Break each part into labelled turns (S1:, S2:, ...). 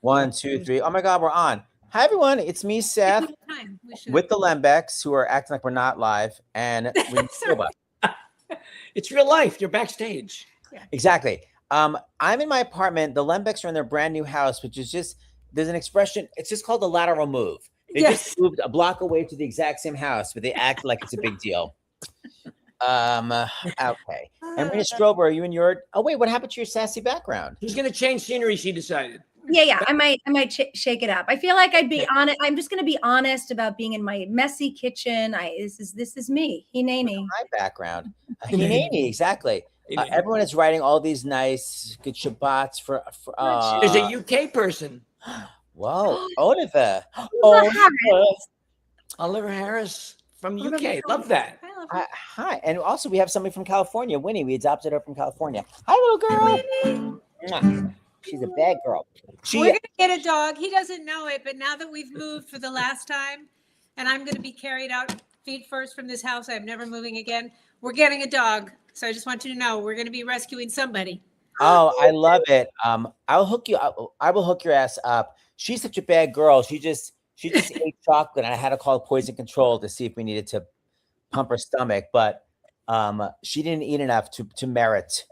S1: 1, 2, 3. Oh my God, we're on. Hi everyone, it's me, Seth, with the Lembecks, who are acting like we're not live, and Rena Strober.
S2: It's real life. You're backstage.
S1: Yeah. Exactly. I'm in my apartment. The Lembecks are in their brand new house, which is just, there's an expression. It's just called the lateral move. They just moved a block away to the exact same house, but they act like it's a big deal. Okay. And Rena Strober, are you in your? Oh wait, what happened to your sassy background?
S2: She's gonna change scenery. She decided.
S3: Yeah. I might shake it up. I feel like I'd be honest. I'm just gonna be honest about being in my messy kitchen. This is me. Hineni.
S1: My background. Hineni, exactly. Everyone is writing all these nice good Shabbats for.
S2: There's a UK person.
S1: Whoa, Oliver.
S2: Oliver Harris from UK. Love that.
S1: Hi, and also we have somebody from California, Winnie. We adopted her from California. Hi, little girl. She's a bad girl.
S4: We're gonna get a dog. He doesn't know it, but now that we've moved for the last time, and I'm gonna be carried out feet first from this house, I'm never moving again. We're getting a dog, so I just want you to know we're gonna be rescuing somebody.
S1: Oh, I love it. I'll hook you up. I will hook your ass up. She's such a bad girl. She just ate chocolate, and I had to call poison control to see if we needed to pump her stomach, but she didn't eat enough to merit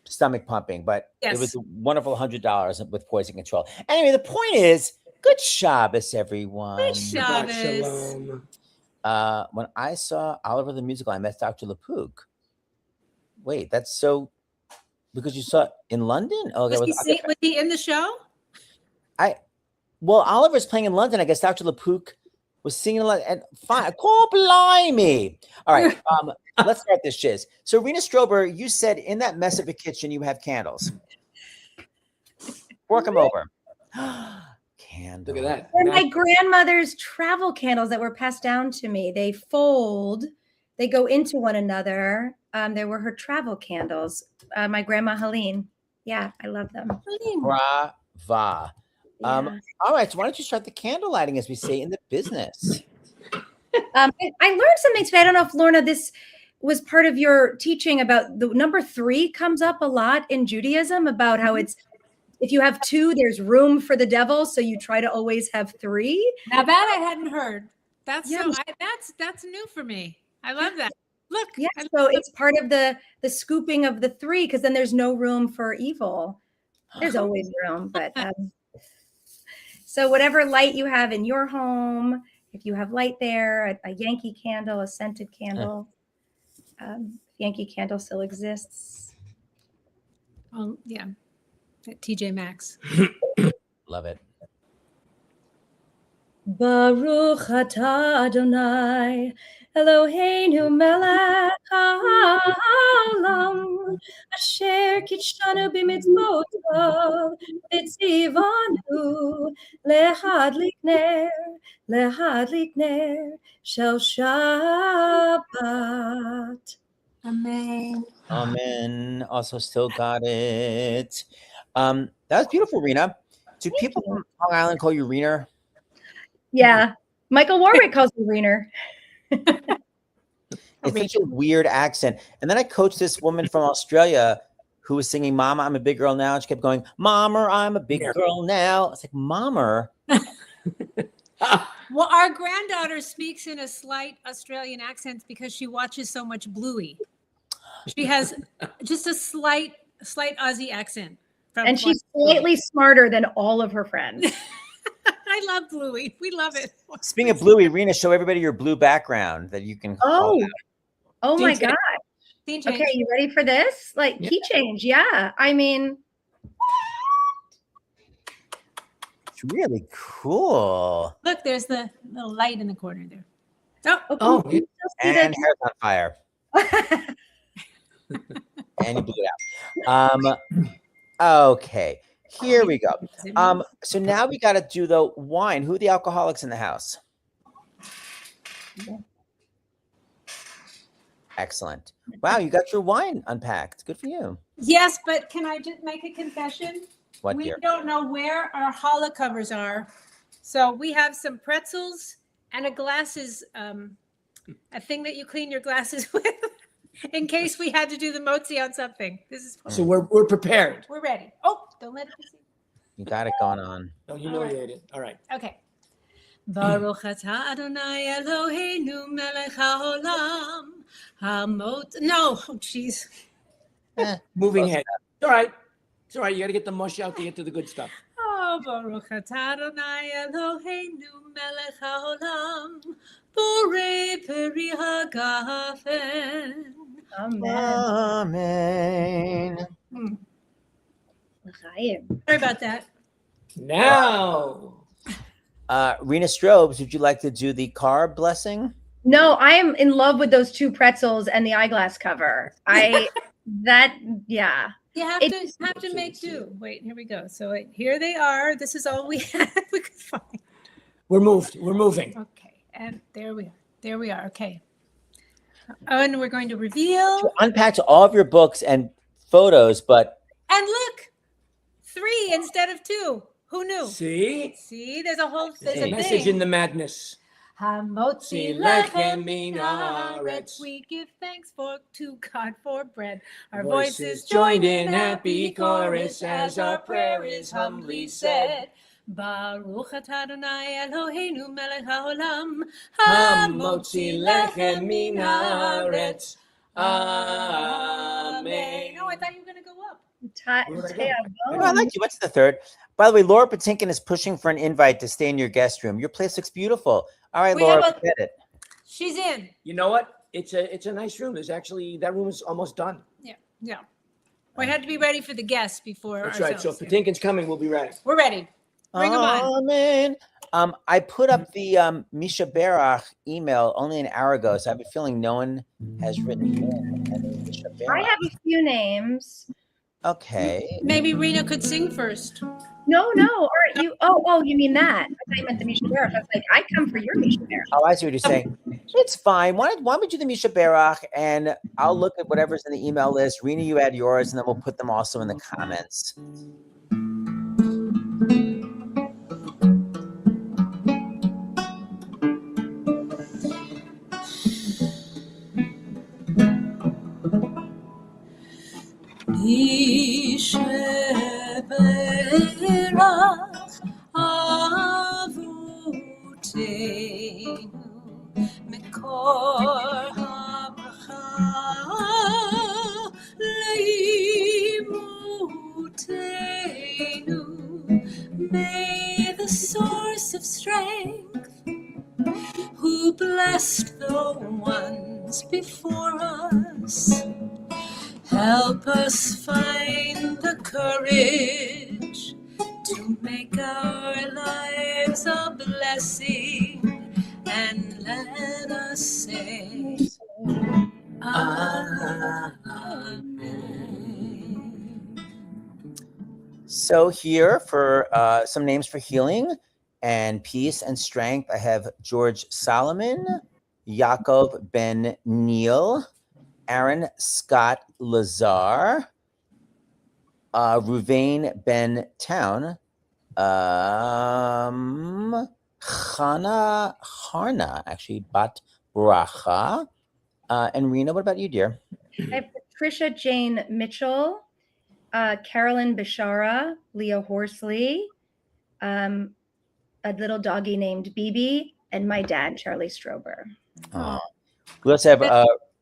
S1: stomach pumping, but it was a wonderful $100 with poison control. Anyway, the point is, good Shabbos, everyone.
S4: Good Shabbos.
S1: When I saw Oliver the Musical, I met Dr. LePook. Wait, that's so because you saw it in London? Oh,
S4: was he in the show?
S1: Well, Oliver's playing in London. I guess Dr. LePook was singing a lot, and fine. Oh, blimey. All right, let's start this shiz. So, Rena Strober, you said in that mess of a kitchen, you have candles. Work them over. Candles.
S2: Look at that.
S3: They're my grandmother's travel candles that were passed down to me. They fold. They go into one another. They were her travel candles. My grandma Helene. Yeah, I love them.
S1: Brava. All right, so why don't you start the candle lighting, as we say in the business?
S3: I learned something today. I don't know if Lorna, this was part of your teaching about the number 3 comes up a lot in Judaism about how it's if you have 2, there's room for the devil, so you try to always have 3.
S4: Now that I hadn't heard. That's new for me. I love that. Look,
S3: so it's part of the scooping of the 3 because then there's no room for evil. There's always room, but. So whatever light you have in your home, if you have light there, a Yankee candle, a scented candle, Yankee candle still exists.
S4: Oh, yeah. At TJ Maxx.
S1: Love it.
S3: Baruch atah Adonai Eloheinu melech haolam asher kitshanu b'mitzvotav v'tzivanu lehadlik ner shel Shabbat.
S4: Amen.
S1: Amen. Also still got it. That was beautiful, Rena. Do people from Long Island call you Rena?
S3: Yeah. Michael Warwick calls me Rena.
S1: It's such a weird accent. And then I coached this woman from Australia who was singing Mama, I'm a Big Girl Now. And she kept going, Mama, I'm a big girl now. It's like, Mama.
S4: Well, our granddaughter speaks in a slight Australian accent because she watches so much Bluey. She has just a slight Aussie accent.
S3: And she's slightly smarter than all of her friends.
S4: I love Bluey. We love it.
S1: Speaking of Bluey, Rena, show everybody your blue background that you can.
S3: Oh my God. Okay, you ready for this? Key change. Yeah. I mean,
S1: it's really cool.
S4: Look, there's the little light in the corner there.
S1: And hair's on fire. And you blew it out. Okay. Here we go. So now we got to do the wine. Who are the alcoholics in the house? Excellent. Wow, you got your wine unpacked. Good for you.
S4: Yes, but can I just make a confession?
S1: What,
S4: we
S1: dear?
S4: don't know where our challah covers are. So we have some pretzels and a glasses, a thing that you clean your glasses with in case we had to do the motzi on something. This is
S2: so we're prepared.
S4: We're ready. Oh, don't let it be seen.
S1: You got it going on.
S2: Don't humiliate it. All right.
S4: Okay. Baruch atah Adonai Eloheinu melech haolam hamot. No, oh jeez.
S2: Moving ahead. It's all right. It's all right. You got to get the mush out to get to the good stuff.
S4: Oh, Baruch atah Adonai Eloheinu melech haolam borei peri hagafen.
S3: Amen.
S1: Amen.
S3: L'chaim.
S4: Sorry about that.
S2: Now.
S1: Rena Strobes, would you like to do the carb blessing?
S3: No, I am in love with those two pretzels and the eyeglass cover. Yeah.
S4: You have to make do. Wait, here we go. So here they are. This is all we could find.
S2: We're moving.
S4: Okay, and there we are. There we are. Okay. And we're going to reveal.
S1: You unpacked all of your books and photos, but
S4: And look, 3 instead of 2. Who knew?
S2: See?
S4: There's a
S2: Message in the madness.
S4: Hamotzi lechem min haaretz. We give thanks to God for bread. Our voices joined in happy chorus as our prayer is humbly said. Baruch atah Adonai Eloheinu melech haolam hamotzi lechem min haaretz. Amen. No, I thought you were going to go up.
S1: Oh, I like you. What's the third? By the way, Laura Patinkin is pushing for an invite to stay in your guest room. Your place looks beautiful. All right, Laura, get it.
S4: She's in.
S2: You know what? It's a nice room. There's actually, that room is almost done.
S4: Yeah. We had to be ready for the guests before.
S2: That's right. So if Patinkin's coming, we'll be ready.
S4: We're ready. Bring them on.
S1: Amen. I put up the Misha Berach email only an hour ago, so I have a feeling no one has written in. Misha
S3: I
S1: Berach.
S3: have a few names.
S1: Okay.
S4: Maybe Rena could sing first.
S3: No. Or you? Oh, you mean that? I thought you meant the Misha Berach. I was like, I come for your Misha Berach.
S1: Oh, I see what you're saying. It's fine. Why don't we do the Misha Berach, and I'll look at whatever's in the email list. Rena, you add yours, and then we'll put them also in the comments.
S4: Berach avotenu mekor habracha leimutenu. May the source of strength, who blessed the ones before us, help us find the courage to make our lives a blessing, and let us say, Amen.
S1: So here for some names for healing and peace and strength, I have George Solomon, Yaakov Ben Neil, Aaron Scott Lazar, Ruvain Ben Town, Chana Harna, actually Bat Bracha, and Rena. What about you, dear?
S3: I have Patricia Jane Mitchell, Carolyn Bishara, Leah Horsley, a little doggy named Bibi, and my dad, Charlie Strober.
S1: We also have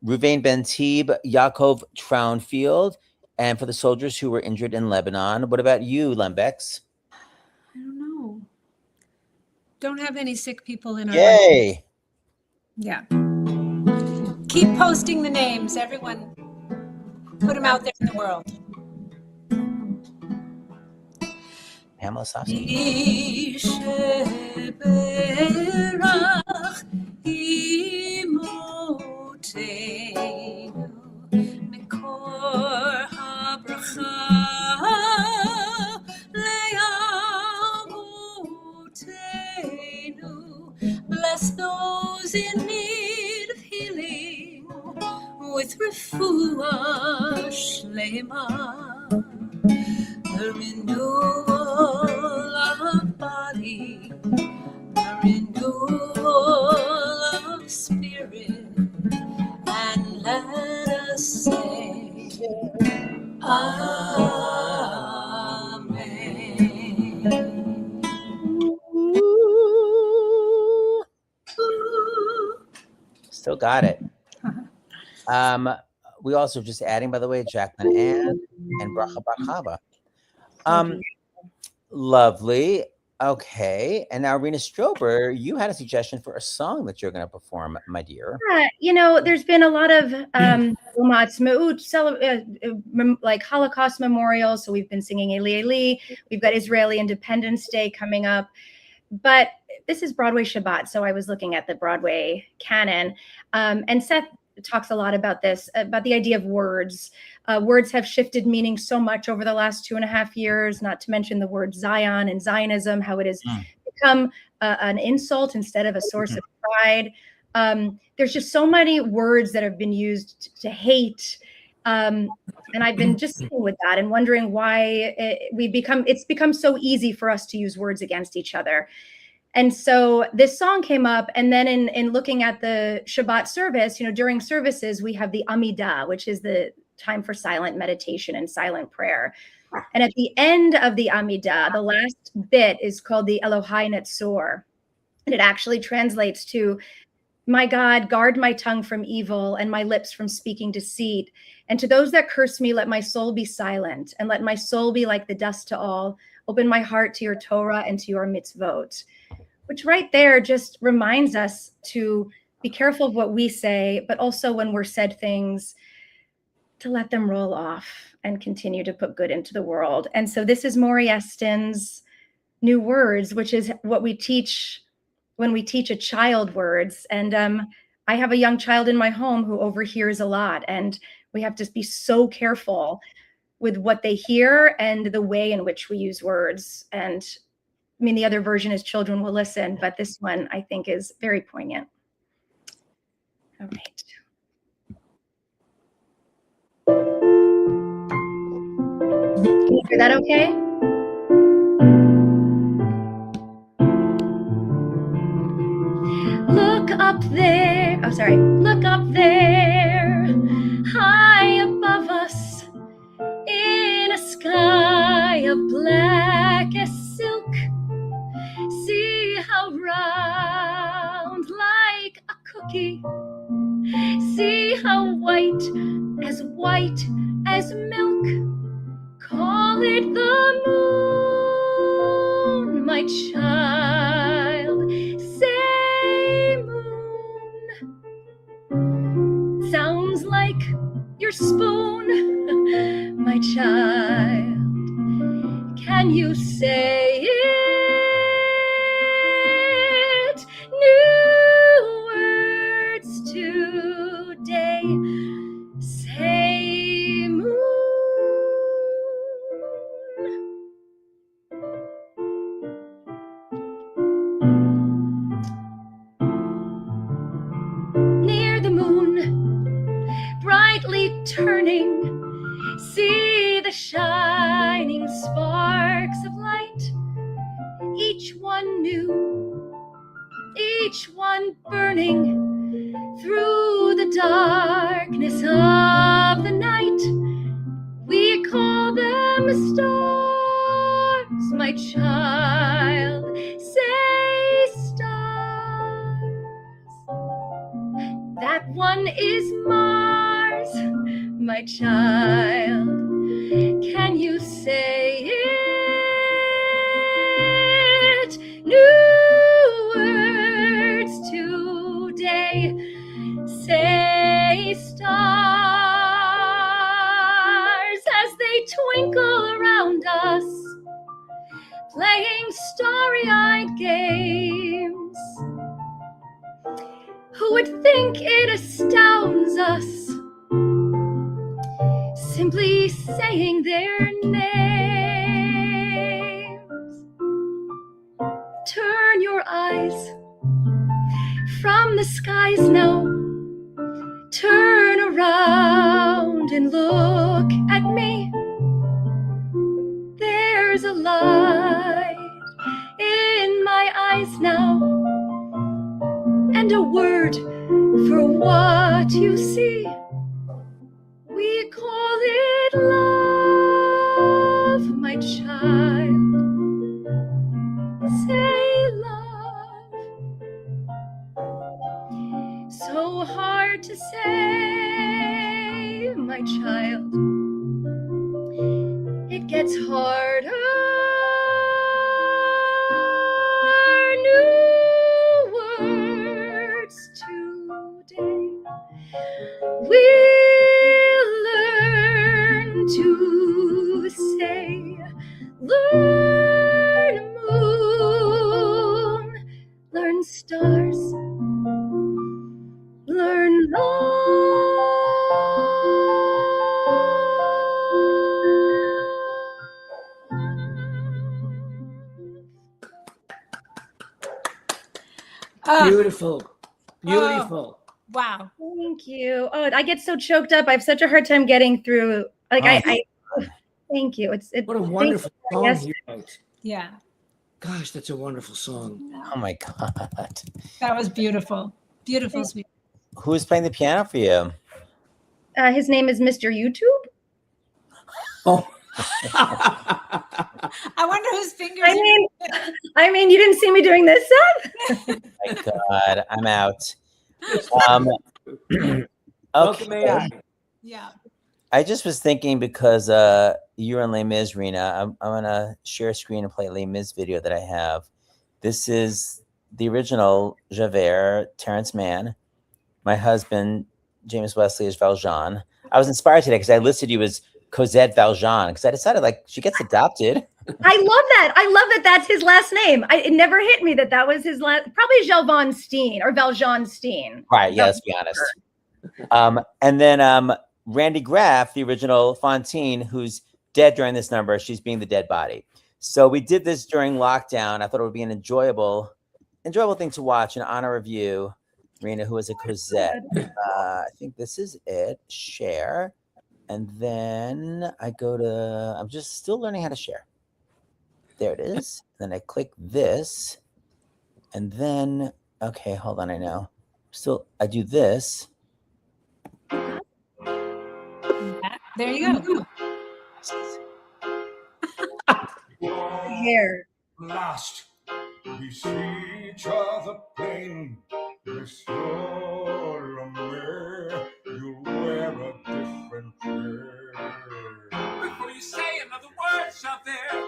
S1: Ruvain Ben Tib, Yaakov Trownfield, and for the soldiers who were injured in Lebanon. What about you, Lembecks?
S4: I don't know. Don't have any sick people in our
S1: Yay!
S4: life. Yeah. Keep posting the names, everyone. Put them out there in the world.
S1: Pamela Sofsky.
S4: Bless those in need of healing with refuah shlema, the renewal of body, the renewal of spirit, and let us say, Amen.
S1: got it. We also just adding, by the way, Jacqueline Ann and Bracha Barchava. Lovely. Okay. And now, Rena Strober, you had a suggestion for a song that you're going to perform, my dear.
S3: Yeah, there's been a lot of like Holocaust memorials. So we've been singing Eli Eli. We've got Israeli Independence Day coming up. But this is Broadway Shabbat. So I was looking at the Broadway canon. And Seth talks a lot about this, about the idea of words. Words have shifted meaning so much over the last 2.5 years, not to mention the word Zion and Zionism, how it has become an insult instead of a source of pride. There's just so many words that have been used to hate. And I've been just sitting with that and wondering why it's become so easy for us to use words against each other. And so this song came up, and then in looking at the Shabbat service, during services, we have the Amidah, which is the time for silent meditation and silent prayer. And at the end of the Amidah, the last bit is called the Elohai Netzor. And it actually translates to, my God, guard my tongue from evil and my lips from speaking deceit. And to those that curse me, let my soul be silent, and let my soul be like the dust to all. Open my heart to your Torah and to your mitzvot. Which right there just reminds us to be careful of what we say, but also when we're said things, to let them roll off and continue to put good into the world. And so this is Maury Eston's new words, which is what we teach when we teach a child words. And I have a young child in my home who overhears a lot, and we have to be so careful with what they hear and the way in which we use words. And I mean, the other version is children will listen, but this one I think is very poignant. All right. Can you hear that okay? Look up there. Oh, sorry. Look up there, high above us, in a sky of black as silk. See how round like a cookie. See how white as milk. Call it the moon, my child. Say moon. Sounds like your spoon, my child. Can you say it? New words today. Say moon. Near the moon, brightly turning, see the shining sparks of light, each one new, each one burning through the darkness of the night. We call them stars, my child. Say stars. That one is Mars, my child. Can you say it? New words today. Say stars as they twinkle around us, playing starry-eyed games. Who would think it astounds us, simply saying their names? Turn your eyes from the skies now. Turn around and look at me. There's a light in my eyes now, and a word for what you see. We call it love, my child. Say love. So hard to say, my child. It gets harder. New words today. We'll learn to say, learn moon, learn stars, learn
S2: Beautiful. Beautiful.
S4: Wow.
S3: Thank you. Oh, I get so choked up. I have such a hard time getting through. Like I thank you.
S2: What a wonderful song
S3: Yes.
S2: he wrote.
S4: Yeah.
S2: Gosh, that's a wonderful song.
S1: Oh my God.
S4: That was beautiful. Beautiful, sweet.
S1: Who's playing the piano for you?
S3: His name is Mr. YouTube.
S2: Oh.
S4: I wonder whose fingers.
S3: I mean, you didn't see me doing this stuff.
S1: My God, I'm out.
S2: Welcome, AI.
S4: Yeah.
S1: I just was thinking because you're in Les Mis, Rena. I'm gonna share a screen and play a Les Mis video that I have. This is the original Javert, Terrence Mann. My husband, James Wesley, is Valjean. I was inspired today because I listed you as Cosette Valjean because I decided like she gets adopted.
S3: I love that. I love that that's his last name. It never hit me that was his last. Probably Valjean Steen or Valjean Steen.
S1: Right. Yeah. Let's be honest. And then Randy Graff, the original Fontaine, who's dead during this number. She's being the dead body. So we did this during lockdown. I thought it would be an enjoyable thing to watch in honor of you, Rena, who is a Cosette. I think this is it. Share. And then I go to, I'm just still learning how to share. There it is. Then I click this. And then, okay, hold on. I know. I do this.
S4: There you go.
S3: Hair.
S5: Last we see each other plain. Restore me, you'll wear a different chair.
S6: Before you say another word, Javert,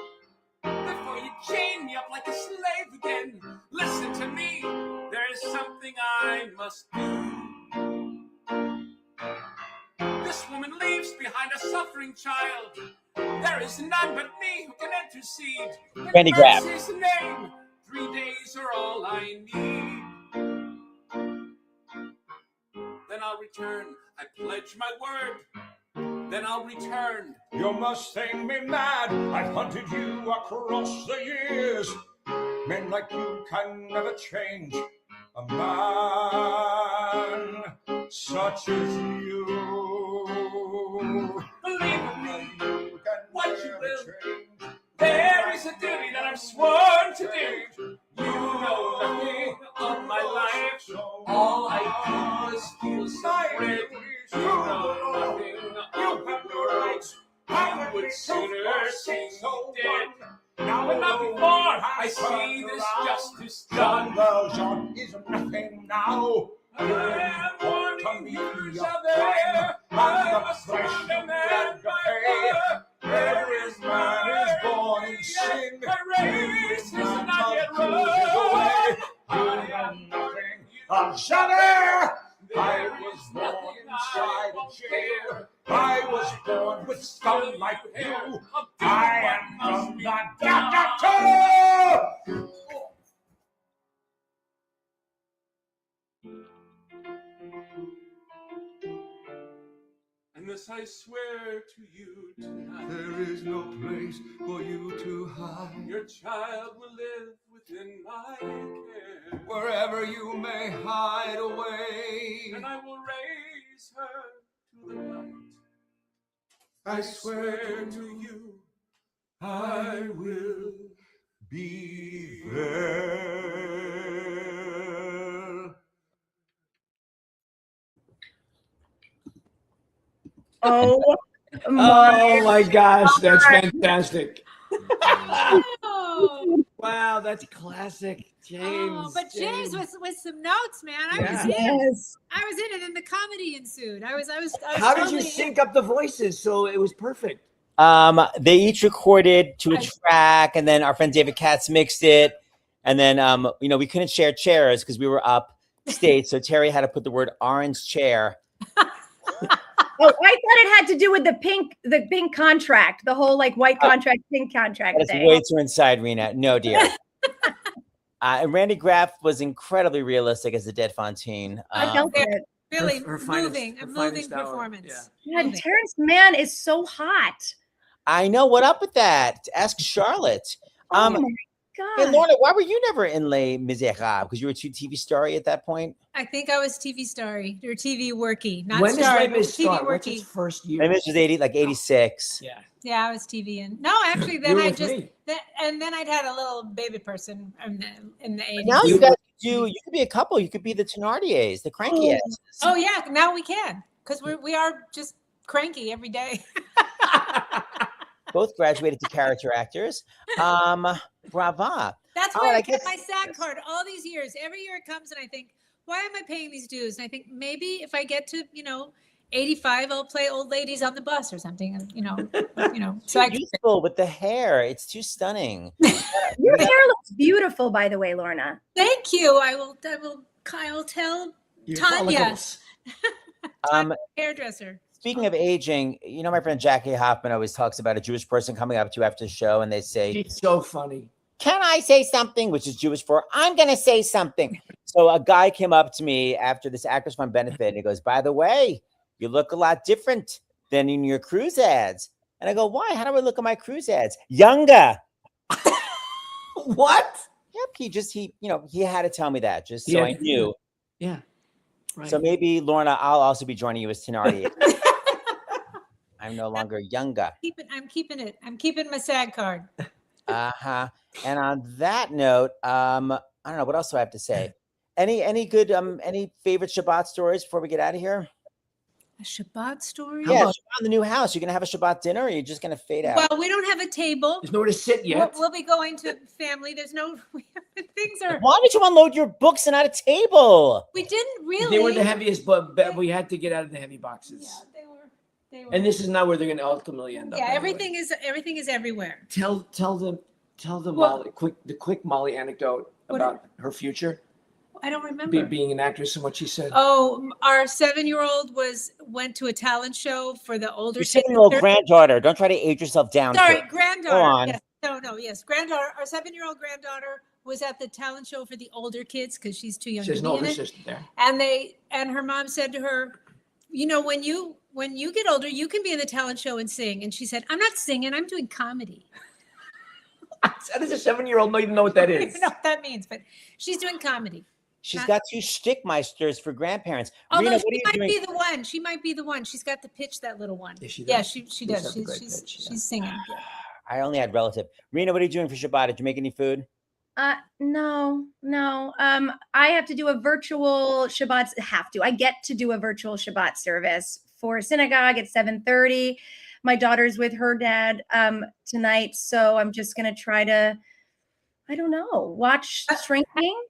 S6: before you chain me up like a slave again, listen to me, there is something I must do. This woman leaves behind a suffering child. There is none but me who can intercede.
S1: Randy Graff.
S6: His name, 3 days are all I need. Then I'll return, I pledge my word. Then I'll return.
S5: You must think me mad. I've hunted you across the years. Men like you can never change a man such as you.
S6: Believe me, what you will. There is a duty that I'm sworn to do. You know nothing of my life. All I do is feel so red. You know nothing of your rights. I would sooner see you dead.
S5: Now
S6: But not before I see this justice done.
S5: Valjean is nothing now.
S6: I am warning you, Javert. I'm a stronger man by birth.
S5: Every man is born in sin.
S6: My race is not yet run.
S5: I am nothing of Javert. I was born inside a jail. I was born with scum like you. I am from the doctor.
S6: And this I swear to you tonight.
S5: There is no place for you to hide.
S6: Your child will live within my care.
S5: Wherever you may hide away,
S6: And I will raise her to the light.
S5: I swear to you, I will be there.
S3: Oh
S2: Oh my gosh, that's fantastic.
S4: Oh,
S2: Wow, that's classic, James.
S4: Oh, but James with some notes, man. I
S2: Yeah.
S4: was in.
S3: Yes.
S4: I was in it, and the comedy ensued. I was
S2: How did you
S4: totally
S2: sync up the voices so it was perfect?
S1: They each recorded to a
S4: Right.
S1: track, and then our friend David Katz mixed it. And then, we couldn't share chairs because we were upstate. So Terry had to put the word orange chair.
S3: Oh, I thought it had to do with the pink contract, the whole like white contract, pink contract
S1: That's
S3: thing.
S1: way too inside, Rena. No, dear. And Randy Graff was incredibly realistic as the Dead Fontaine.
S3: I felt it.
S4: really
S2: Her finest-
S4: moving,
S2: her
S4: a moving
S2: finest hour,
S4: performance.
S3: Yeah, and
S4: Moving.
S3: Terrence Mann is so hot.
S1: I know. What up with that? Ask Charlotte.
S3: Oh my
S1: Hey,
S3: god.
S1: Lorna, why were you never in Les Miserables? Because you were too TV starry at that point?
S4: I think I was TV starry or TV worky, not
S2: When does
S4: starry,
S2: Les
S4: but
S2: Mis
S4: TV
S2: start? What's
S4: worky.
S2: its first year?
S1: Les Mis was 86.
S2: Yeah.
S4: Yeah, I was TV in. No, actually,
S2: You
S4: then
S2: were
S4: I
S2: with
S4: just
S2: me.
S4: and then I'd had a little baby person in the 80s.
S1: Now you guys you could be a couple. You could be the Thenardiers, the cranky asses.
S4: Oh yeah, now we can because we are just cranky every day.
S1: Both graduated to character actors. Brava.
S4: That's
S1: Oh,
S4: why
S1: I
S4: I kept
S1: guess-
S4: my SAG card all these years. Every year it comes and I think, why am I paying these dues? And I think maybe if I get to 85, I'll play old ladies on the bus or something. And, so I
S1: Youthful with the hair. It's too stunning.
S3: Your hair looks beautiful, by the way, Lorna.
S4: thank you. I will tell
S2: Your
S4: Tanya.
S2: follicles.
S4: hairdresser.
S1: Speaking of aging, my friend Jackie Hoffman always talks about a Jewish person coming up to you after the show and they say,
S2: She's so funny.
S1: "Can I say something?" Which is Jewish for "I'm going to say something." So a guy came up to me after this Actors Fund benefit and he goes, "By the way, you look a lot different than in your cruise ads." And I go, "Why? How do I look at my cruise ads?" "Younger."
S2: What?
S1: Yep. He had to tell me that just so
S2: Yeah.
S1: I knew.
S2: Yeah. Right.
S1: So maybe, Lorna, I'll also be joining you as Thenardier. I'm no longer younger.
S4: I'm keeping it. I'm keeping my SAG card.
S1: Uh-huh. And on that note, I don't know, what else do I have to say? Any good any favorite Shabbat stories before we get out of here?
S4: A Shabbat story?
S1: Yeah, Shabbat in the new house. You're gonna have a Shabbat dinner, or you're just gonna fade out?
S4: Well, we don't have a table.
S2: There's nowhere to sit yet.
S4: We'll be going to family. There's no things are.
S1: Why did you unload your books and not a table?
S4: We didn't really.
S2: They were the heaviest, but we had to get out of the heavy boxes.
S4: Yeah, they were.
S2: And this is not where they're going to ultimately end up.
S4: Yeah,
S2: anyway.
S4: everything is everywhere.
S2: Tell them
S4: Well-
S2: Molly the quick Molly anecdote
S4: What-
S2: about her future,
S4: I don't remember.
S2: being an actress and what she said.
S4: Oh, our 7-year-old went to a talent show for the older
S1: Your
S4: kids.
S1: 7-year-old granddaughter. Don't try to age yourself down.
S4: Sorry,
S1: kid.
S4: granddaughter.
S1: Go on.
S4: Yes. No, yes, granddaughter. Our 7-year-old granddaughter was at the talent show for the older kids because she's too young
S2: She has
S4: to
S2: an
S4: be in
S2: older
S4: it.
S2: sister there.
S4: And her mom said to her, when you get older, you can be in the talent show and sing. And she said, "I'm not singing. I'm doing comedy."
S2: How does a 7-year-old not even know what that
S4: I
S2: is?
S4: don't know what that means, but she's doing comedy.
S1: She's got 2 Stickmeisters for grandparents.
S4: Although
S1: Rena,
S4: she
S1: what are you
S4: might
S1: doing?
S4: be the one. She might be the one. She's got the pitch, that little one.
S2: Yeah, she
S4: Yeah,
S2: does.
S4: she
S2: She's
S4: does.
S2: got the great pitch, yeah.
S4: She's singing. Yeah.
S1: I only had relative. Rena, what are you doing for Shabbat? Did you make any food?
S3: No. I have to do a virtual Shabbat. I get to do a virtual Shabbat service for synagogue at 7:30. My daughter's with her dad tonight, so I'm just gonna try to, I don't know, watch Shrinking.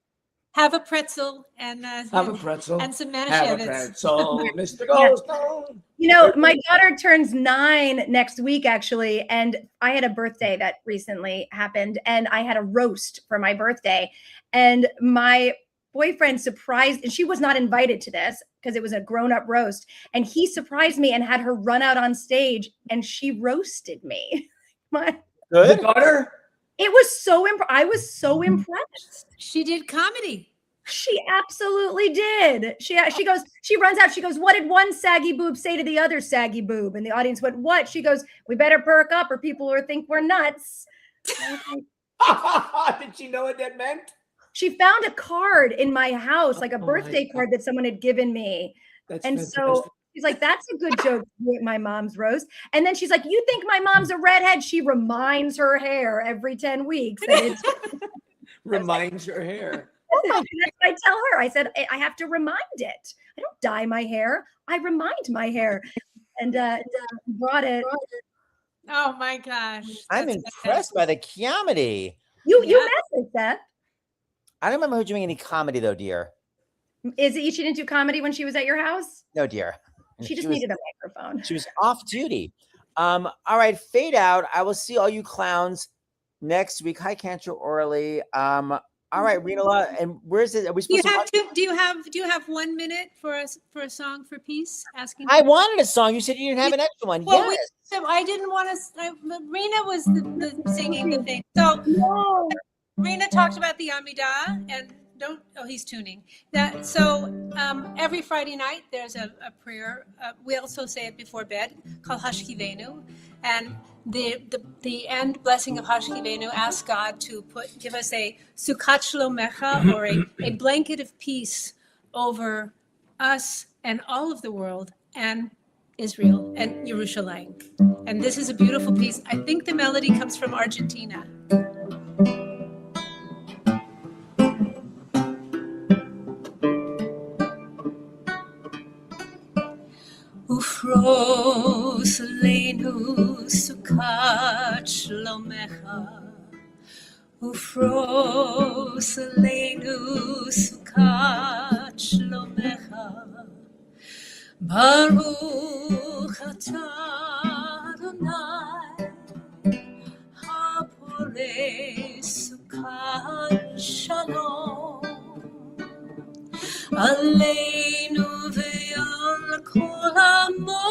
S4: Have a pretzel and
S2: Have a pretzel.
S4: and some
S2: Have a
S4: Manischewitz.
S2: pretzel, Mr. Goldstone.
S3: My daughter turns 9 next week, actually, and I had a birthday that recently happened, and I had a roast for my birthday, and my boyfriend surprised, and she was not invited to this because it was a grown-up roast, and he surprised me and had her run out on stage, and she roasted me.
S2: The
S1: Good.
S2: daughter?
S3: It was so I was so impressed.
S4: She did comedy.
S3: She absolutely did. She runs out. She goes, "What did one saggy boob say to the other saggy boob?" And the audience went, "What?" She goes, "We better perk up or people will think we're nuts."
S2: Did she know what that meant?
S3: She found a card in my house, like a
S2: Oh my
S3: birthday
S2: God.
S3: card that someone had given me.
S2: That's
S3: And
S2: fantastic.
S3: so she's like, "That's a good joke to do at my mom's roast." And then she's like, "You think my mom's a redhead?" She reminds her hair every 10 weeks. And it's
S2: Reminds her hair.
S3: that's what I tell her. I said, I have to remind it. I don't dye my hair. I remind my hair. And brought it.
S4: Oh my gosh.
S1: I'm
S4: That's
S1: impressed by the comedy.
S3: You
S4: Yeah.
S3: messed Seth.
S1: I don't remember her doing any comedy though, dear.
S3: Is it she didn't do comedy when she was at your house?
S1: No, dear.
S3: She just
S1: was,
S3: needed a microphone.
S1: She was off duty. All right, fade out. I will see all you clowns next week. Hi, Cantor Orly. All right, Rena, and where's it? Are we
S4: Do you
S1: supposed to?
S4: have do you have 1 minute for us for a song for peace? Asking.
S1: I wanted a song. You said you didn't have an extra one.
S4: Well,
S1: Yes.
S4: I didn't want to. Rena was the singing the thing. So
S3: No.
S4: Rena talked about the Amidah and don't. Oh, he's tuning. That so every Friday night there's a prayer. We also say it before bed called Hashkivenu, and the end blessing of Hashkivenu asks God to give us a Sukkot Shlomecha, or a blanket of peace over us and all of the world and Israel and Jerusalem. And this is a beautiful piece. I think the melody comes from Argentina. Ufros leinu Sukkot Shlomecha. Ufros leinu Sukkot Shlomecha. Baruch atah Adonai haporei Sukkot Shalom aleinu ve'al kol amo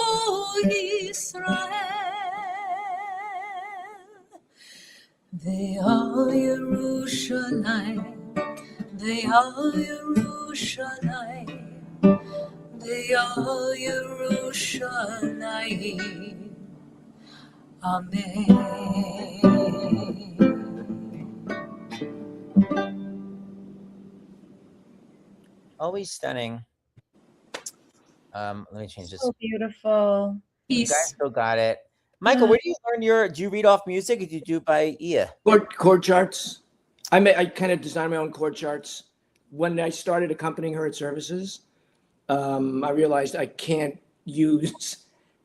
S4: Yisrael ve'al Yerushalayim ve'al Yerushalayim ve'al Yerushalayim. Amen.
S1: Always stunning. Let me change this.
S3: So beautiful.
S1: You guys
S4: Peace.
S1: still got it. Michael, where do you learn do you read off music or do you do it by ear?
S2: Chord charts. I kind of designed my own chord charts. When I started accompanying her at services, I realized I can't use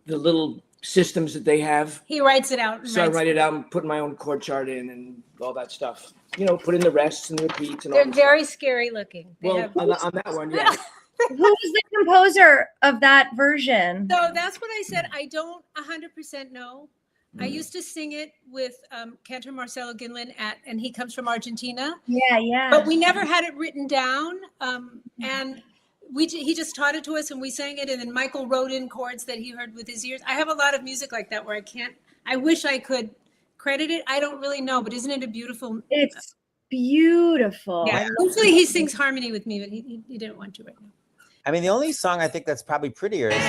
S2: the little systems that they have.
S4: He writes it out.
S2: So I write it out and put my own chord chart in and all that stuff. Put in the rests and repeats and all
S4: They're
S2: that
S4: very scary looking. They
S2: Well,
S4: have-
S2: on that one, yeah.
S3: Who was the composer of that version?
S4: So that's what I said. I don't 100% know. I used to sing it with Cantor Marcelo Ginlin and he comes from Argentina.
S3: Yeah.
S4: But we never had it written down. And he just taught it to us and we sang it. And then Michael wrote in chords that he heard with his ears. I have a lot of music like that where I wish I could credit it. I don't really know, but isn't it a beautiful?
S3: It's beautiful.
S4: Yeah. Hopefully he sings harmony with me, but he didn't want to right now.
S1: I mean, the only song I think that's probably prettier is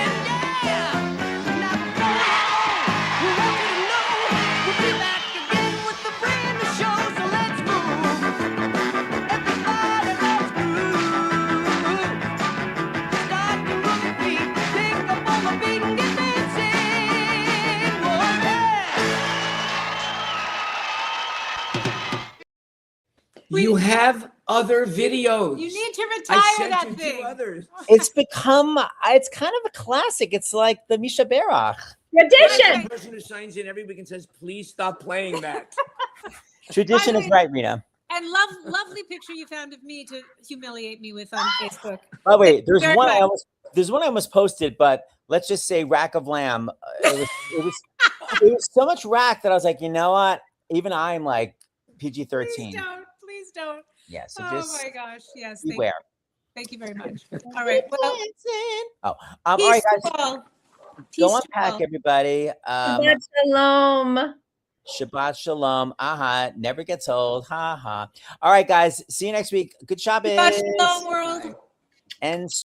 S2: You have other videos.
S4: You need to
S2: I
S4: retire
S2: sent
S4: that
S2: you
S4: thing.
S2: 2 others.
S1: it's kind of a classic. It's like the Misha Berach.
S3: Tradition.
S2: The person who signs in every week and says, "Please stop playing that."
S1: Tradition
S4: By
S1: is
S4: the way-
S1: right, Rena.
S4: And lovely picture you found of me to humiliate me with on Facebook.
S1: Oh wait, there's
S4: Very
S1: one
S4: much.
S1: I almost posted, but let's just say rack of lamb. It was so much rack that I was like, you know what? Even I'm like PG-13.
S4: Please don't.
S1: Yeah, so
S4: Oh
S1: just
S4: my gosh. Yes.
S1: beware.
S4: Thank you very much. All right. Well,
S1: All right,
S4: peace to
S1: guys,
S4: all.
S1: go
S4: Peace to
S1: unpack,
S4: all.
S1: everybody.
S3: Shabbat shalom.
S1: Shabbat shalom. Never gets old. Ha ha. All right, guys. See you next week. Good Shabbos.
S4: Shabbat shalom, world.
S1: And